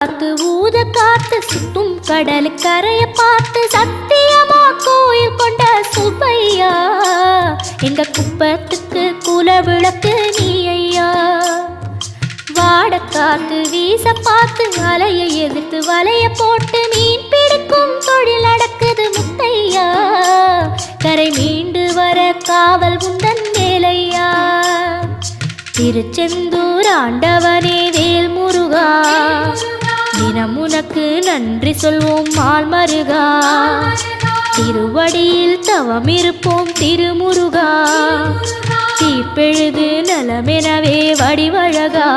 காத்து ஊத காத்து சுத்தும் கடல் கரைய பார்த்து சத்தியமா கோயில் கொண்ட சுப்பையா எங்க குப்பத்துக்கு குல விளக்கு நீ ஐயா. வாட காத்து வீச பார்த்து அலையை எதிர்த்து வலைய போட்டு மீன் பிடிக்கும் தொழில் நடக்குது முத்தையா. கரை மீண்டு வர காவல் உந்தன் வேலையா. திருச்செந்தூர் ஆண்டவனே வேல் முருகா தினம் உனக்கு நன்றி சொல்வோம் மால் மருகா. திருவடியில் தவம் இருப்போம் திருமுருகா. தீப்பெழுது நலமெனவே வடிவழகா.